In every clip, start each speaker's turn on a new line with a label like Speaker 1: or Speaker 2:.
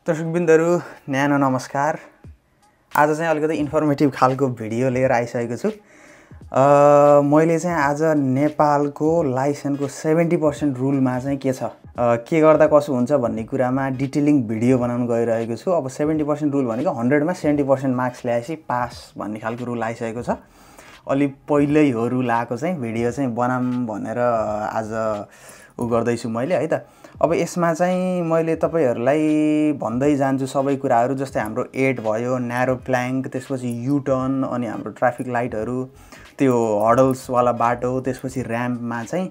Speaker 1: दर्शकबिन्दुहरु न्यानो नमस्कार। आज चाहिँ अलिकति इन्फर्मेटिभ खालको भिडियो लिएर आइसकेको छु। मैले चाहिँ आज नेपालको लाइसेन्सको 70% रुलमा चाहिँ के छ, के गर्दा कसो हुन्छ भन्ने कुरामा डिटेलिङ भिडियो बनाउन गइरहेको छु। अब 70% रुल भनेको 100 मा 70% मार्क्स ल्याएपछि पास भन्ने खालको रुल आइसकेको छ। अलि पहिल्यै हो रुल आएको चाहिँ भिडियो चाहिँ बनाम भनेर आज गर्दैछु मैले है त। अब यसमा चाहिँ मैले तपाईहरुलाई भन्दै जान्छु सबै कुराहरु, जस्तै हाम्रो 8 भयो, न्यारो प्ल्याङ्क, त्यसपछि यु टर्न, अनि हाम्रो ट्राफिक लाइटहरु, त्यो हडल्स वाला बाटो, त्यसपछि र्याम्पमा चाहिँ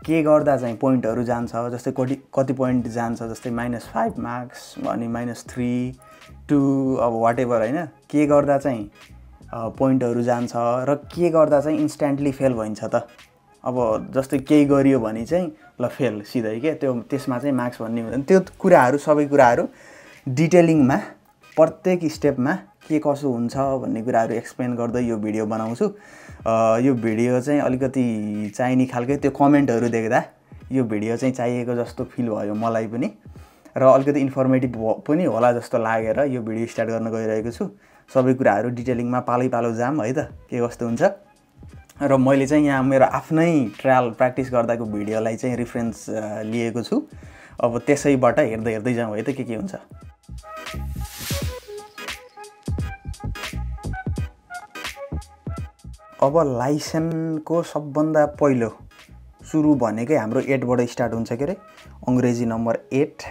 Speaker 1: के गर्दा चाहिँ पोइन्टहरु जान्छ, जस्तै कति पोइन्ट जान्छ, जस्तै -5 मार्क्स अनि -3 2 अब व्हाटएभर हैन, के गर्दा चाहिँ पोइन्टहरु जान्छ र के गर्दा चाहिँ इन्स्ट्यान्टली फेल भइन्छ त। अब जस्तै केही गरियो भने चाहिँ ल फेल सिधै के, त्यो त्यसमा चाहिँ मार्क्स भन्ने हुँदैन। त्यो कुराहरु सबै कुराहरु डिटेलिङमा प्रत्येक स्टेपमा के कसो हुन्छ भन्ने कुराहरु एक्सप्लेन गर्दै यो भिडियो बनाउँछु। यो भिडियो चाहिँ अलिकति चाहिने खालकै त्यो कमेन्टहरु देख्दा यो भिडियो चाहिँ चाहिएको जस्तो फिल भयो मलाई पनि, र अलिकति इन्फर्मेटिभ पनि होला जस्तो लागेर यो भिडियो स्टार्ट गर्न गइरहेको छु। सबै कुराहरु डिटेलिङमा पालै पालो जाम है त, के कस्तो हुन्छ। र मैले चाहिँ यहाँ मेरो आफ्नै ट्रायल प्र्याक्टिस गर्दाको भिडियोलाई चाहिँ रेफरेन्स लिएको छु। अब त्यसैबाट हेर्दै जाउँ है त के हुन्छ। अब लाइसेन्सको सबभन्दा पहिलो सुरु भनेकै हाम्रो 8 बाट स्टार्ट हुन्छ के रे, अंग्रेजी नम्बर 8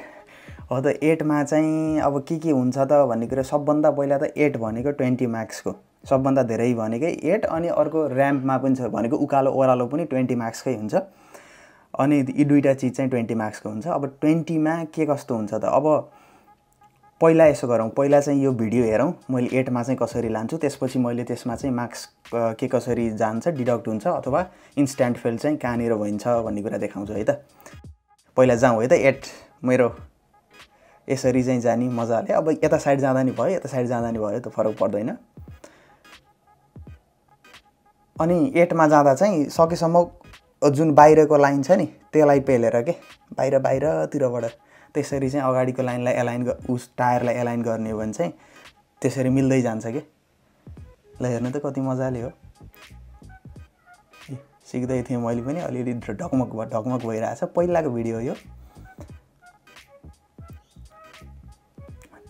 Speaker 1: हो त। 8 मा चाहिँ अब के हुन्छ त भन्ने कुरा, सबभन्दा पहिला त 8 भनेको 20 मार्क्सको, सबभन्दा धेरै भनेकै 8, अनि अर्को र्याम्पमा पनि छ भनेको उकालो ओह्रालो पनि 20 मार्क्सकै हुन्छ। अनि यी दुईटा चीज चाहिँ 20 मार्क्सको हुन्छ। अब 20 मा के कस्तो हुन्छ त, अब पहिला यसो गरौँ, पहिला चाहिँ यो भिडियो हेरौँ मैले 8 मा चाहिँ कसरी लान्छु, त्यसपछि मैले त्यसमा चाहिँ मार्क्स के कसरी जान्छ, डिडक्ट हुन्छ अथवा इन्स्ट्यान्ट फेल चाहिँ कहाँनिर भइन्छ भन्ने कुरा देखाउँछु है त। पहिला जाउँ है त। 8 मेरो यसरी चाहिँ जानी मजाले। अब यता साइड जाँदा नि भयो, यता साइड जाँदा नि भयो, त्यो फरक पर्दैन। अनि 8 मा जाँदा चाहिँ सकेसम्म जुन बाहिरको लाइन छ नि त्यसलाई पेलेर के बाहिरतिरबाट त्यसरी चाहिँ अगाडिको लाइनलाई एलाइन उस टायरलाई एलाइन गर्ने हो भने चाहिँ त्यसरी मिल्दै जान्छ के। ल हेर्नु त कति मजाले हो। सिक्दै थिएँ मैले पनि, अलिअलि ढकमक भइरहेछ। पहिलाको भिडियो यो,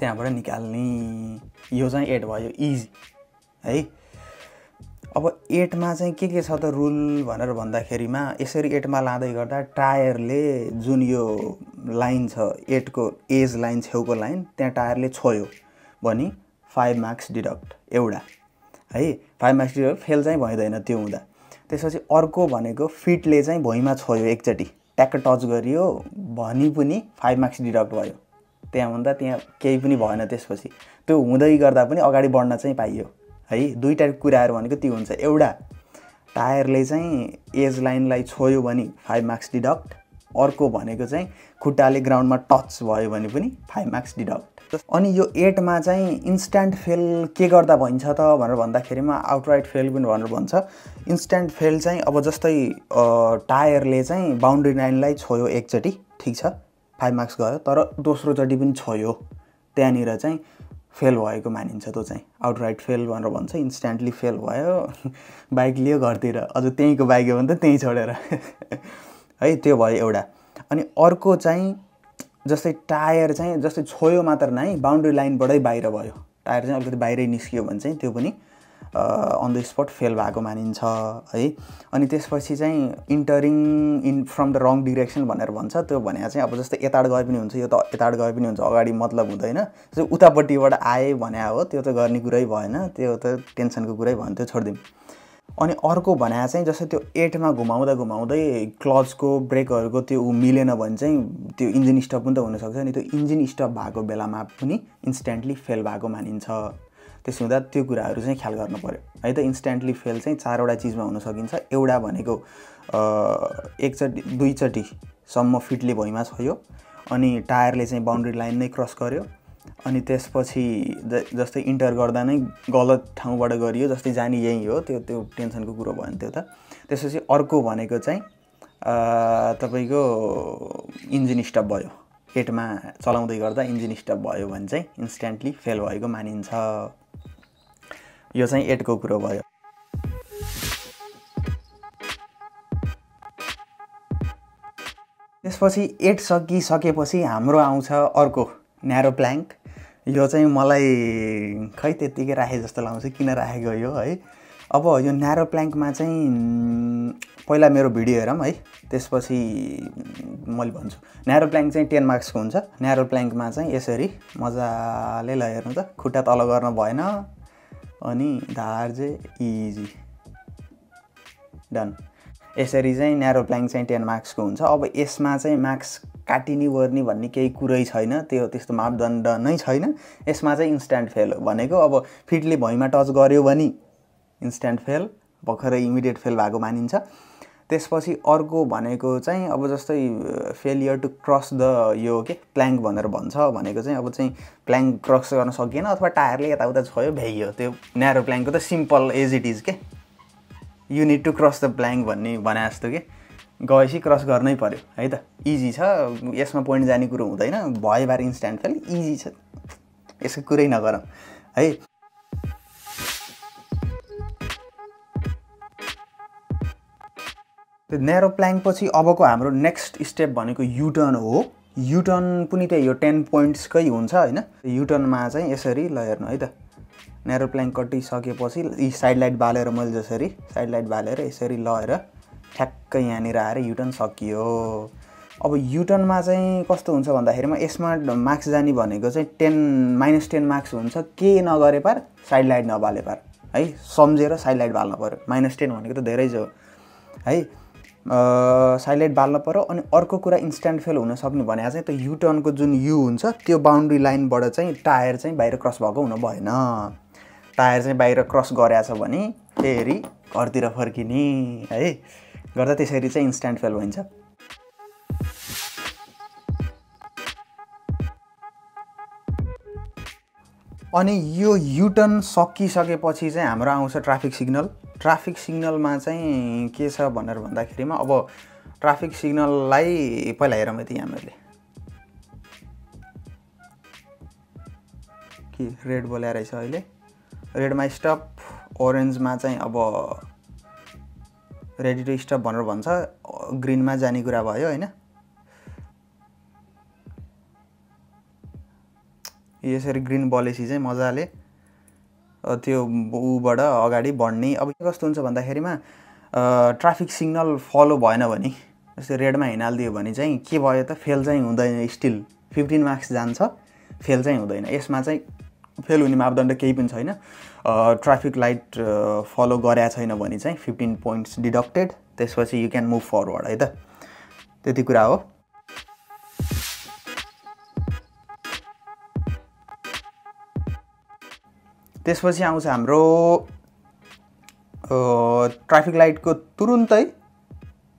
Speaker 1: त्यहाँबाट निकाल्ने। यो चाहिँ 8 भयो, इजी है। अब 8 मा चाहिँ के छ त रुल भनेर भन्दाखेरिमा, यसरी 8 मा लाँदै गर्दा टायरले जुन यो लाइन छ 8 को एज लाइन छेउको लाइन, त्यहाँ टायरले छोयो भने 5 मार्क्स डिडक्ट एउटा है। 5 मार्क्स डिडक्ट, फेल चाहिँ भइदैन त्यो हुँदा। त्यसपछि अर्को भनेको फिटले चाहिँ भुइँमा छोयो, एकचोटि ट्याक्क टच गरियो भनी पनि 5 मार्क्स डिडक्ट भयो। त्यहाँभन्दा त्यहाँ केही पनि भएन। त्यसपछि त्यो हुँदै गर्दा पनि अगाडि बढ्न चाहिँ पाइयो है। दुईटा कुराहरु भनेको त्यो हुन्छ। एउटा टायरले चाहिँ एज लाइनलाई छोयो भने 5 मार्क्स डिडक्ट, अर्को भनेको चाहिँ खुट्टाले ग्राउन्डमा टच भयो भने पनि 5 मार्क्स डिडक्ट। अनि यो 8 मा चाहिँ इन्स्ट्यान्ट फेल के गर्दा भइन्छ त भनेर भन्दाखेरिमा आउटराइट फेल पनि भनेर भन्छ। इन्स्ट्यान्ट फेल चाहिँ अब जस्तै टायरले चाहिँ बाउन्ड्री लाइनलाई छोयो एकचोटि, ठीक छ 5 मार्क्स गयो, तर दोस्रो चोटि पनि छोयो, त्यहाँनिर चाहिँ फेल भएको मानिन्छ। त्यो चाहिँ आउटराइट फेल भनेर भन्छ। इन्स्ट्यान्टली फेल भयो, बाइक लियो घरतिर, अझ त्यहीँको बाइक हो भने त त्यहीँ छोडेर है, त्यो भयो एउटा। अनि अर्को चाहिँ जस्तै टायर चाहिँ जस्तै छोयो मात्र नै, बाउन्ड्री लाइनबाटै बाहिर भयो, टायर चाहिँ अलिकति बाहिरै निस्कियो भने चाहिँ त्यो पनि अन द स्पट फेल भएको मानिन्छ है। अनि त्यसपछि चाहिँ entering in from the wrong direction भनेर भन्छ। त्यो भने चाहिँ अब जस्तै यताबाट गए पनि हुन्छ, यो त यताबाट गए पनि हुन्छ, अगाडि मतलब हुँदैन। जस्तै उतापट्टिबाट आए भने हो, त्यो त गर्ने कुरै भएन, त्यो त टेन्सनको कुरै भएन, त्यो छोडिदिउँ। अनि अर्को भने चाहिँ जस्तै त्यो 8 मा घुमाउँदै क्लचको ब्रेकहरुको त्यो मिलेन भने चाहिँ त्यो इन्जिन स्टप पनि त हुनसक्छ नि। त्यो इन्जिन स्टप भएको बेलामा पनि इन्स्ट्यान्टली फेल भएको मानिन्छ। त्यसो हुँदा त्यो कुराहरु चाहिँ ख्याल गर्नु पर्यो है त। इन्स्ट्यान्टली फेल चाहिँ 4 वटा चीजमा हुन सकिन्छ। एउटा भनेको एकचोटि दुईचोटि सम्म फिटले भुइँमा छोयो, अनि टायरले चाहिँ बाउन्ड्री लाइन नै क्रस गर्यो, अनि त्यसपछि जस्तै इन्टर गर्दा नै गलत ठाउँबाट गरियो, जस्तै जानी यही हो, त्यो टेन्सनको कुरो भएन त्यो त। त्यसपछि अर्को भनेको चाहिँ तपाईको इन्जिन स्टप भयो, 8मा चलाउँदै गर्दा इन्जिन स्टप भयो भने चाहिँ इन्स्ट्यान्टली फेल भएको मानिन्छ। यो चाहिँ 8 को कुरो भयो। त्यसपछि 8 सकिसकेपछि हाम्रो आउँछ अर्को न्यारो प्ल्याङ्क। यो चाहिँ मलाई खै त्यत्तिकै राखे जस्तो लाग्छ, किन राखेको यो है। अब यो न्यारो प्ल्याङ्कमा चाहिँ पहिला मेरो भिडियो हेरौँ है, त्यसपछि मैले भन्छु। न्यारो प्ल्याङ्क चाहिँ 10 मार्क्सको हुन्छ। न्यारो प्ल्याङ्कमा चाहिँ यसरी मजाले ल हेर्नु त, खुट्टा तल गर्न भएन, अनि धार्जे इजी, डन। यसरी चाहिँ न्यारो प्ल्याङ्क चाहिँ 10 मार्क्सको हुन्छ। अब यसमा चाहिँ मार्क्स काटिनी वर्नी भन्ने केही कुरै छैन, त्यो त्यस्तो मापदण्ड नै छैन। यसमा चाहिँ इन्स्ट्यान्ट फेल हो भनेको, अब फिटले भुइँमा टच गर्यो भने इन्स्ट्यान्ट फेल, भर्खरै इमिडिएट फेल भएको मानिन्छ। त्यसपछि अर्को भनेको चाहिँ अब जस्तै फेलियर टु क्रस द यो के प्ल्याङ्क भनेर भन्छ, भनेको चाहिँ अब चाहिँ प्ल्याङ्क क्रस गर्न सकिएन अथवा टायरले यताउता छोयो भ्याइयो, त्यो न्यारो प्ल्याङ्कको त सिम्पल एज इट इज के, you need to cross the plank भन्ने भने जस्तो के, गएपछि क्रस गर्नै पर्यो है त, इजी छ, यसमा पोइन्ट जाने कुरो हुँदैन, भयो बार इन्स्ट्यान्ट फेल इजी छ, यसको कुरै नगरौँ है। त्यो न्यारो प्ल्याङ्क पछि अबको हाम्रो नेक्स्ट स्टेप भनेको युटर्न हो। युटर्न पनि त्यही हो, 10 पोइन्ट्सकै हुन्छ होइन। युटर्नमा चाहिँ यसरी ल हेर्नु है त, न्यारो प्ल्याङ्क कटिसकेपछि यी साइड लाइट बालेर मैले जसरी साइड लाइट बालेर यसरी लएर ठ्याक्कै यहाँनिर आएर युटर्न सकियो। अब युटर्नमा चाहिँ कस्तो हुन्छ भन्दाखेरिमा यसमा मार्क्स जाने भनेको चाहिँ -10 मार्क्स हुन्छ, के नगरे पार साइड लाइट नबाले पार है, सम्झेर साइड लाइट बाल्नु पऱ्यो। -10 भनेको त धेरै छ है, साइड लाइट बाल्नु पऱ्यो। अनि अर्को कुरा इन्स्ट्यान्ट फेल हुन सक्ने भने चाहिँ त्यो युटर्नको जुन यु हुन्छ त्यो बााउन्ड्री लाइनबाट चाहिँ टायर चाहिँ बाहिर क्रस भएको हुनु भएन। टायर चाहिँ बाहिर क्रस गरेछ भने फेरि घरतिर फर्किने है, गर्दा त्यसरी चाहिँ इन्स्ट्यान्ट फेल भइन्छ। अनि यो युटर्न सकिसकेपछि चाहिँ हाम्रो आउँछ ट्राफिक सिग्नल। ट्राफिक सिग्नलमा चाहिँ के छ भनेर भन्दाखेरिमा अब ट्राफिक सिग्नललाई पहिला हेरौँ यति, हामीले के रेड बोलाएर रहेछ अहिले, रेडमा स्टप, ओरेन्जमा चाहिँ अब रेडी टु स्टप भनेर भन्छ, ग्रिनमा जाने कुरा भयो होइन। यसरी ग्रिन बलेसी चाहिँ मजाले त्यो ऊबाट अगाडि बढ्ने। अब कस्तो हुन्छ भन्दाखेरिमा ट्राफिक सिग्नल फलो भएन भने, जस्तै रेडमा हिँडालिदियो भने चाहिँ के भयो त, फेल चाहिँ हुँदैन, स्टिल 15 मार्क्स जान्छ, फेल चाहिँ हुँदैन। यसमा चाहिँ फेल हुने मापदण्ड केही पनि छैन। ट्राफिक लाइट फलो गरेको छैन भने चाहिँ 15 पोइन्ट्स डिडक्टेड, त्यसपछि यु क्यान मुभ फरवर्ड है त, त्यति कुरा हो। त्यसपछि आउँछ हाम्रो ट्राफिक लाइटको तुरुन्तै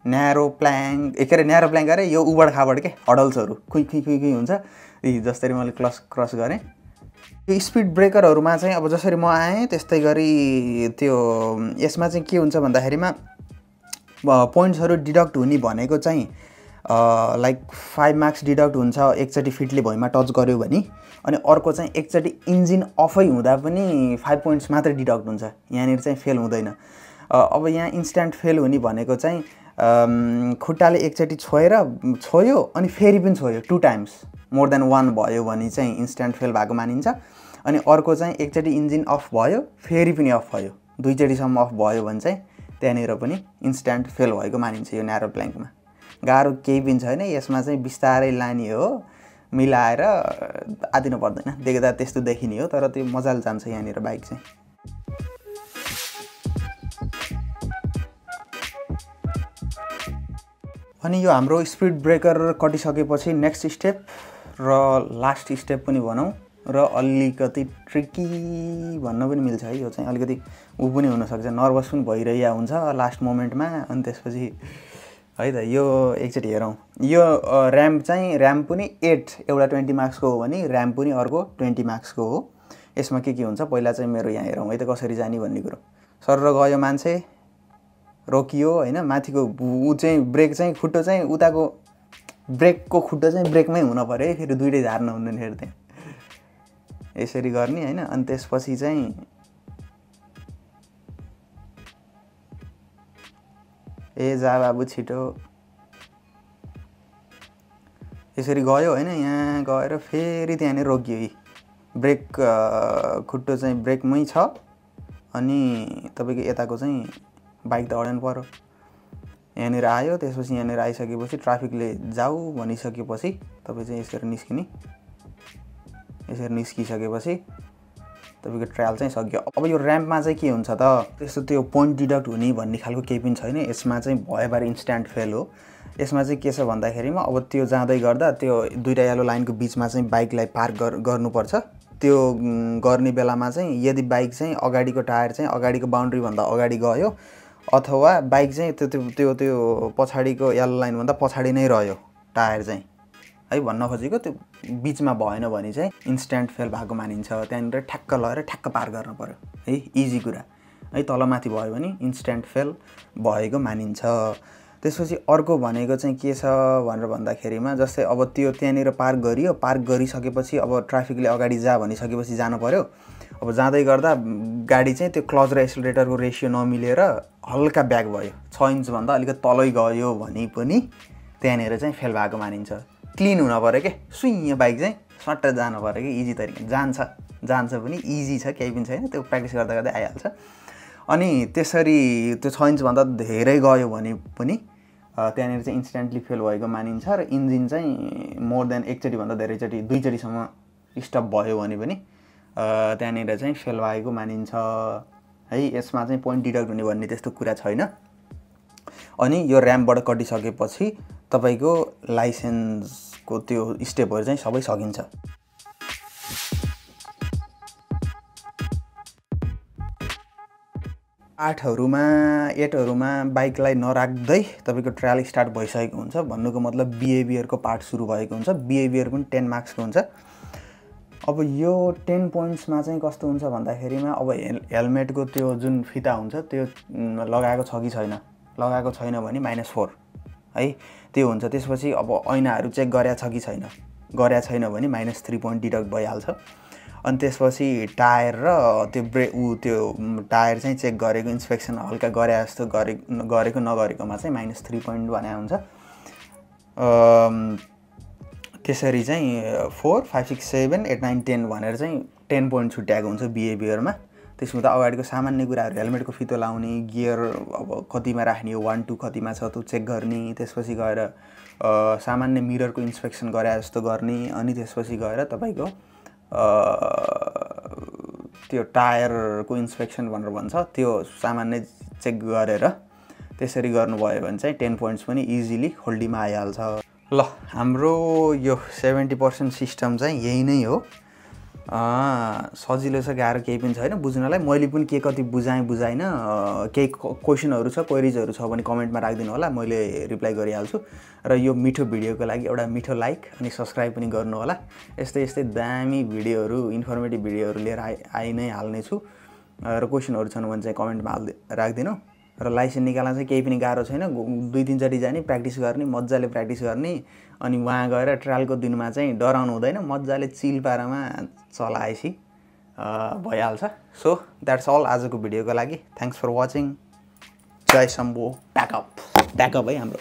Speaker 1: न्यारो प्ल्याङ्क, के अरे न्यारो प्ल्याङ्क अरे यो उबड खाबड के हडल्सहरू खुइ खुइ खुइ खुइ हुन्छ, जसरी मैले क्रस गरेँ। यो स्पिड ब्रेकरहरूमा चाहिँ अब जसरी म आएँ त्यस्तै गरी त्यो यसमा चाहिँ के हुन्छ भन्दाखेरिमा पोइन्ट्सहरू डिडक्ट हुने भनेको चाहिँ लाइक 5 मार्क्स डिडक्ट हुन्छ एकचोटि फिटले भुइँमा टच गर्यो भने, अनि अर्को चाहिँ एकचोटि इन्जिन अफै हुँदा पनि 5 पोइन्ट्स मात्रै डिडक्ट हुन्छ, यहाँनिर चाहिँ फेल हुँदैन। अब यहाँ इन्स्ट्यान्ट फेल हुने भनेको चाहिँ खुट्टाले एकचोटि छोयो अनि फेरि पनि छोयो, 2 टाइम्स मोर देन 1 भयो भने चाहिँ इन्स्ट्यान्ट फेल भएको मानिन्छ। अनि अर्को चाहिँ एकचोटि इन्जिन अफ भयो फेरि पनि अफ भयो, 2 चोटिसम्म अफ भयो भने चाहिँ त्यहाँनिर पनि इन्स्ट्यान्ट फेल भएको मानिन्छ। यो न्यारो प्ल्याङ्कमा गाह्रो केही पनि छैन, यसमा चाहिँ बिस्तारै लाने हो, मिलाएर आदिनु पर्दैन, देख्दा त्यस्तो देखिने हो, तर त्यो मजाले जान्छ यहाँनिर बाइक चाहिँ। अनि यो हाम्रो स्पिड ब्रेकर कटिसकेपछि नेक्स्ट स्टेप र लास्ट स्टेप पनि भनौँ, र अलिकति ट्रिकी भन्न पनि मिल्छ है, यो चाहिँ अलिकति ऊ पनि हुनसक्छ, नर्भस पनि भइरहेको हुन्छ लास्ट मोमेन्टमा। अनि त्यसपछि है त यो एकचोटि हेरौँ, यो ऱ्याम्प पनि 8 एउटा 20 मार्क्सको हो भने ऱ्याम्प पनि अर्को 20 मार्क्सको हो। यसमा के हुन्छ पहिला चाहिँ मेरो यहाँ हेरौँ है त कसरी जाने भन्ने कुरो। सर गयो मान्छे, रोकियो होइन, माथिको ऊ चाहिँ ब्रेक चाहिँ खुट्टो चाहिँ उताको ब्रेकको खुट्टा चाहिँ ब्रेकमै हुन पऱ्यो है, फेरि दुइटै झार्न हुँदैन फेरि त्यहाँ यसरी गर्ने होइन। अनि त्यसपछि चाहिँ ए जा बाबु छिटो यसरी गयो होइन। यहाँ गएर फेरि त्यहाँनिर रोकियो यी ब्रेक खुट्टो चाहिँ ब्रेकमै छ। अनि तपाईँको यताको चाहिँ बाइक त अडाउनु पर्यो। यहाँनिर आयो, त्यसपछि यहाँनिर आइसकेपछि ट्राफिकले जाऊ भनिसकेपछि तपाईँ चाहिँ यसरी निस्किने। यसरी निस्किसकेपछि तपाईँको ट्रायल चाहिँ सक्यो। अब यो ऱ्याम्पमा चाहिँ के हुन्छ त, त्यस्तो त्यो पोइन्ट डिडक्ट हुने भन्ने खालको केही पनि छैन। यसमा चाहिँ भएबार इन्स्ट्यान्ट फेल हो। यसमा चाहिँ के छ भन्दाखेरिमा अब त्यो जाँदै गर्दा त्यो दुईवटा येलो लाइनको बिचमा चाहिँ बाइकलाई पार्क गर्नुपर्छ। त्यो गर्ने बेलामा चाहिँ यदि बाइक चाहिँ अगाडिको टायर चाहिँ अगाडिको बााउन्ड्रीभन्दा अगाडि गयो अथवा बाइक चाहिँ त्यो पछाडिको येलो लाइनभन्दा पछाडि नै रह्यो टायर चाहिँ है भन्न खोजेको, त्यो बिचमा भएन भने चाहिँ इन्स्ट्यान्ट फेल भएको मानिन्छ। त्यहाँनिर ठ्याक्क लगेर ठ्याक्क पार गर्न पर्यो है, इजी कुरा है। तलमाथि भयो भने इन्स्ट्यान्ट फेल भएको मानिन्छ। त्यसपछि अर्को भनेको चाहिँ के छ भनेर भन्दाखेरिमा जस्तै अब त्यो त्यहाँनिर पार्क गरियो, पार्क गरिसकेपछि अब ट्राफिकले अगाडि जा भनिसकेपछि जानु पर्यो। अब जाँदै गर्दा गाडी चाहिँ त्यो क्लच र एक्सिलरेटरको रेसियो नमिलेर हल्का ब्याक भयो, 6 इन्चभन्दा अलिकति तलै गयो भने पनि त्यहाँनिर चाहिँ फेल भएको मानिन्छ। क्लिन हुन पऱ्यो के, सुइँ बाइक चाहिँ सट्ट जानु पऱ्यो कि इजी तरिका जान्छ पनि इजी छ, केही पनि छैन, त्यो प्र्याक्टिस गर्दा गर्दै आइहाल्छ। अनि त्यसरी त्यो 6 इन्चभन्दा धेरै गयो भने पनि त्यहाँनिर चाहिँ इन्स्ट्यान्टली फेल भएको मानिन्छ। र इन्जिन चाहिँ मोर देन एकचोटिभन्दा धेरैचोटि 2 चोटिसम्म स्टप भयो भने पनि त्यहाँनिर चाहिँ फेल भएको मानिन्छ है। यसमा चाहिँ पोइन्ट डिडक्ट हुने भन्ने त्यस्तो कुरा छैन। अनि यो ऱ्याम्पबाट कटिसकेपछि तपाईँको लाइसेन्सको त्यो स्टेपहरू चाहिँ सबै सकिन्छ। एटहरूमा बाइकलाई नराख्दै तपाईँको ट्रायल स्टार्ट भइसकेको हुन्छ। भन्नुको मतलब बिहेभियरको पार्ट सुरु भएको हुन्छ। बिहेभियर पनि 10 मार्क्सको हुन्छ। अब यो 10 पोइन्ट्समा चाहिँ कस्तो हुन्छ भन्दाखेरिमा अब हेलमेटको त्यो जुन फिता हुन्छ त्यो लगाएको छ कि छैन, लगाएको छैन भने -4 है त्यो हुन्छ। त्यसपछि अब ऐनाहरू चेक गरेको छ कि छैन, गरेको छैन भने -3 पोइन्ट डिडक्ट भइहाल्छ। अनि त्यसपछि टायर र त्यो त्यो टायर चाहिँ चेक गरेको, इन्सपेक्सन हल्का गरे जस्तो गरेको नगरेकोमा चाहिँ -3 पोइन्ट भने हुन्छ। त्यसरी चाहिँ 4, 5, 6, 7, 8, 9, 10 भनेर चाहिँ 10 पोइन्ट छुट्याएको हुन्छ बिहेभियरमा। त्यसमा त अगाडिको सामान्य कुराहरू, हेलमेटको फितो लाउने, गियर अब कतिमा राख्ने हो, 1, 2 कतिमा छ त्यो चेक गर्ने। त्यसपछि गएर सामान्य मिररको इन्सपेक्सन गरे जस्तो गर्ने। अनि त्यसपछि गएर तपाईँको त्यो टायरको इन्सपेक्सन भनेर भन्छ त्यो सामान्य चेक गरेर त्यसरी गर्नुभयो भने चाहिँ 10 पोइन्ट्स पनि इजिली होल्डीमा आइहाल्छ। ल हाम्रो यो 70% सिस्टम चाहिँ यही नै हो। सजिलो छ, गाह्रो केही पनि छैन बुझ्नलाई। मैले पनि के कति बुझाएँ बुझाइन, केही क्वेसनहरू छ, क्वेरिजहरू छ भने कमेन्टमा राखिदिनु होला, मैले रिप्लाई गरिहाल्छु। र यो मिठो भिडियोको लागि एउटा मिठो लाइक अनि सब्सक्राइब पनि गर्नु होला। यस्तै दामी भिडियोहरू, इन्फर्मेटिभ भिडियोहरू लिएर आइ नै हाल्नेछु। र क्वेसनहरू छन् भने चाहिँ कमेन्टमा राखिदिनु। र लाइसेन्स निकाल्न चाहिँ केही पनि गाह्रो छैन। 2-3 चोटि जाने, प्र्याक्टिस गर्ने, मजाले प्र्याक्टिस गर्ने। अनि वहाँ गएर ट्रायलको दिनमा चाहिँ डराउनु हुँदैन, मजाले चिल पारामा चलाएपछि भइहाल्छ। सो द्याट्स अल आजको भिडियोको लागि। Thanks for watching. जय शम्भो। ब्याकअप है हाम्रो।